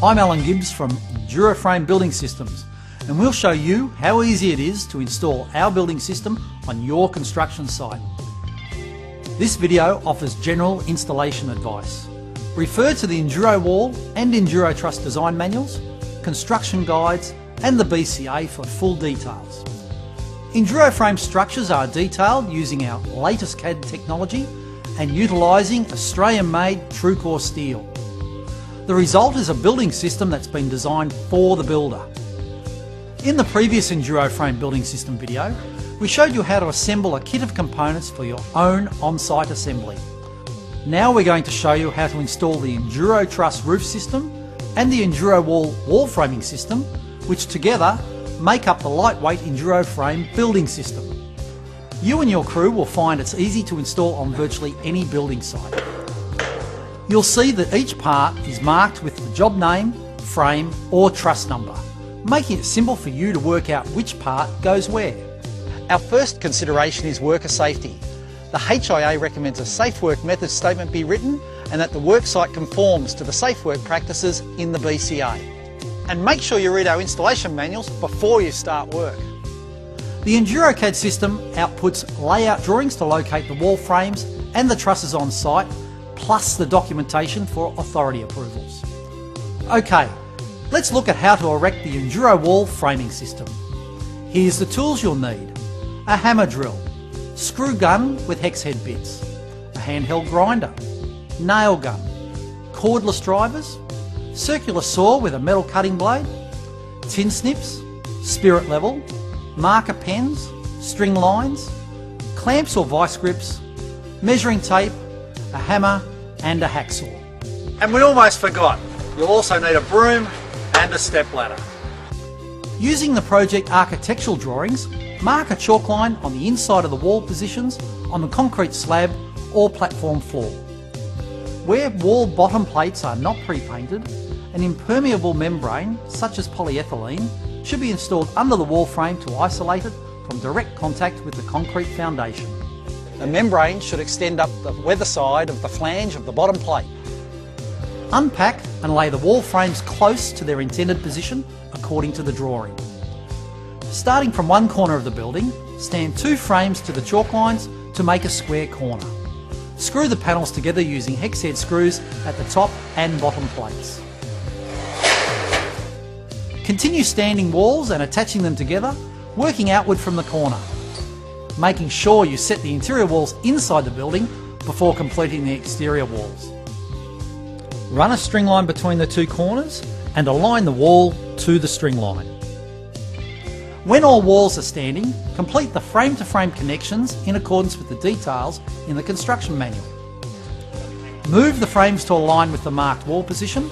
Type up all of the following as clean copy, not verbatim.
I'm Alan Gibbs from EnduroFrame Building Systems, and we'll show you how easy it is to install our building system on your construction site. This video offers general installation advice. Refer to the EnduroWall and EnduroTruss design manuals, construction guides and the BCA for full details. EnduroFrame structures are detailed using our latest CAD technology and utilising Australian-made TrueCore steel. The result is a building system that's been designed for the builder. In the previous EnduroFrame building system video, we showed you how to assemble a kit of components for your own on-site assembly. Now we're going to show you how to install the EnduroTruss roof system and the EnduroWall wall framing system, which together make up the lightweight EnduroFrame building system. You and your crew will find it's easy to install on virtually any building site. You'll see that each part is marked with the job name, frame or truss number, making it simple for you to work out which part goes where. Our first consideration is worker safety. The HIA recommends a safe work method statement be written and that the worksite conforms to the safe work practices in the BCA. And make sure you read our installation manuals before you start work. The EnduroCAD system outputs layout drawings to locate the wall frames and the trusses on site, plus the documentation for authority approvals. Okay, let's look at how to erect the EnduroWall framing system. Here's the tools you'll need: a hammer drill, screw gun with hex head bits, a handheld grinder, nail gun, cordless drivers, circular saw with a metal cutting blade, tin snips, spirit level, marker pens, string lines, clamps or vice grips, measuring tape, a hammer and a hacksaw. And we almost forgot, you'll also need a broom and a step ladder. Using the project architectural drawings, mark a chalk line on the inside of the wall positions on the concrete slab or platform floor. Where wall bottom plates are not pre-painted, an impermeable membrane, such as polyethylene, should be installed under the wall frame to isolate it from direct contact with the concrete foundation. The membrane should extend up the weather side of the flange of the bottom plate. Unpack and lay the wall frames close to their intended position according to the drawing. Starting from one corner of the building, stand two frames to the chalk lines to make a square corner. Screw the panels together using hex head screws at the top and bottom plates. Continue standing walls and attaching them together, working outward from the corner, making sure you set the interior walls inside the building before completing the exterior walls. Run a string line between the two corners and align the wall to the string line. When all walls are standing, complete the frame-to-frame connections in accordance with the details in the construction manual. Move the frames to align with the marked wall position,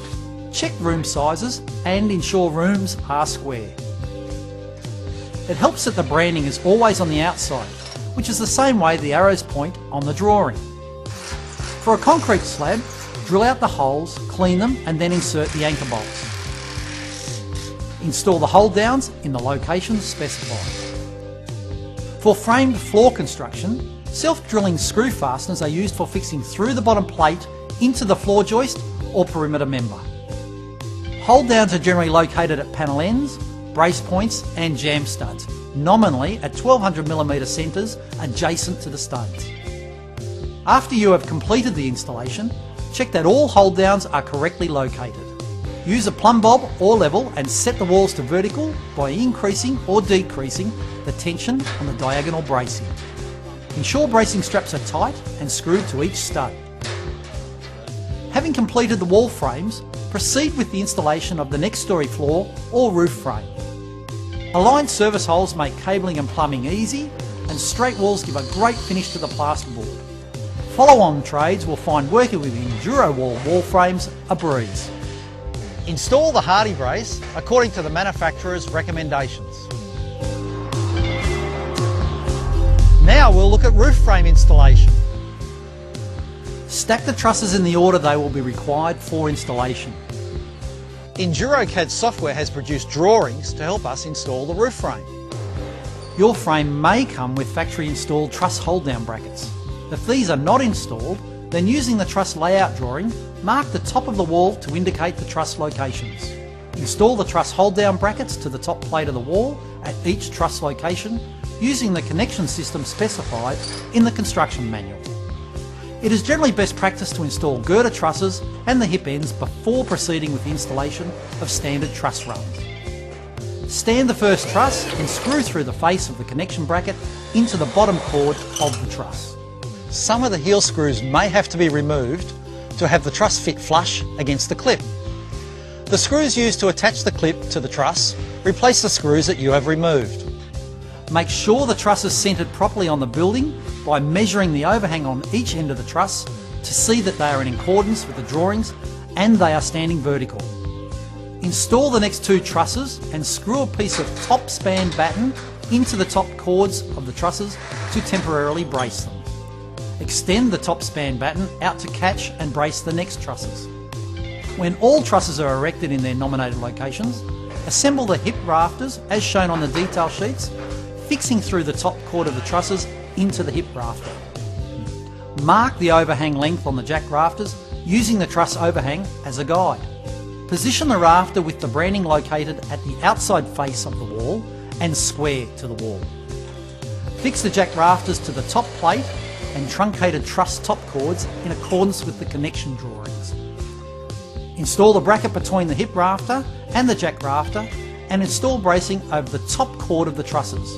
check room sizes and ensure rooms are square. It helps that the branding is always on the outside, which is the same way the arrows point on the drawing. For a concrete slab, drill out the holes, clean them and then insert the anchor bolts. Install the hold downs in the locations specified. For framed floor construction, self-drilling screw fasteners are used for fixing through the bottom plate into the floor joist or perimeter member. Hold downs are generally located at panel ends, brace points and jam studs, nominally at 1200mm centres adjacent to the studs. After you have completed the installation, check that all hold downs are correctly located. Use a plumb bob or level and set the walls to vertical by increasing or decreasing the tension on the diagonal bracing. Ensure bracing straps are tight and screwed to each stud. Having completed the wall frames, proceed with the installation of the next story floor or roof frame. Aligned service holes make cabling and plumbing easy, and straight walls give a great finish to the plasterboard. Follow-on trades will find working with EnduroWall wall frames a breeze. Install the Hardy brace according to the manufacturer's recommendations. Now we'll look at roof frame installation. Stack the trusses in the order they will be required for installation. EnduroCAD software has produced drawings to help us install the roof frame. Your frame may come with factory installed truss hold down brackets. If these are not installed, Then using the truss layout drawing, mark the top of the wall to indicate the truss locations. Install the truss hold down brackets to the top plate of the wall at each truss location using the connection system specified in the construction manual. It is generally best practice to install girder trusses and the hip ends before proceeding with the installation of standard truss runs. Stand the first truss and screw through the face of the connection bracket into the bottom chord of the truss. Some of the heel screws may have to be removed to have the truss fit flush against the clip. The screws used to attach the clip to the truss replace the screws that you have removed. Make sure the truss is centred properly on the building by measuring the overhang on each end of the truss to see that they are in accordance with the drawings and they are standing vertical. Install the next two trusses and screw a piece of top span batten into the top chords of the trusses to temporarily brace them. Extend the top span batten out to catch and brace the next trusses. When all trusses are erected in their nominated locations, assemble the hip rafters as shown on the detail sheets, fixing through the top chord of the trusses into the hip rafter. Mark the overhang length on the jack rafters using the truss overhang as a guide. Position the rafter with the branding located at the outside face of the wall and square to the wall. Fix the jack rafters to the top plate and truncated truss top chords in accordance with the connection drawings. Install the bracket between the hip rafter and the jack rafter and install bracing over the top chord of the trusses.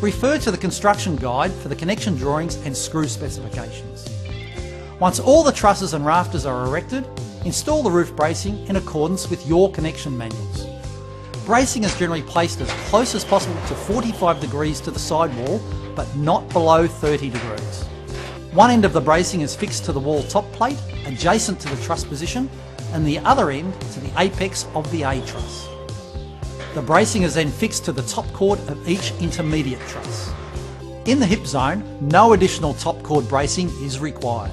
Refer to the construction guide for the connection drawings and screw specifications. Once all the trusses and rafters are erected, install the roof bracing in accordance with your connection manuals. Bracing is generally placed as close as possible to 45 degrees to the sidewall, but not below 30 degrees. One end of the bracing is fixed to the wall top plate, adjacent to the truss position, and the other end to the apex of the A truss. The bracing is then fixed to the top chord of each intermediate truss. In the hip zone, no additional top chord bracing is required.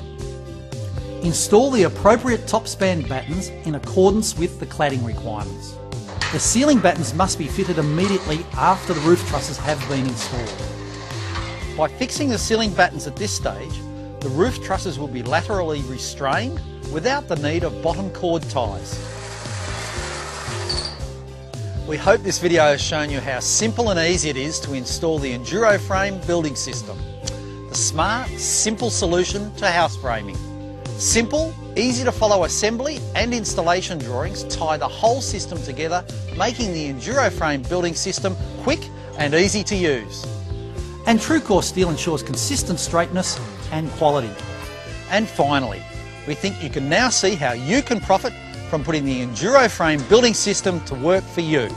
Install the appropriate top span battens in accordance with the cladding requirements. The ceiling battens must be fitted immediately after the roof trusses have been installed. By fixing the ceiling battens at this stage, the roof trusses will be laterally restrained without the need of bottom chord ties. We hope this video has shown you how simple and easy it is to install the EnduroFrame building system. The smart, simple solution to house framing. Simple, easy to follow assembly and installation drawings tie the whole system together, making the EnduroFrame building system quick and easy to use. And TrueCore steel ensures consistent straightness and quality. And finally, we think you can now see how you can profit from putting the EnduroFrame building system to work for you.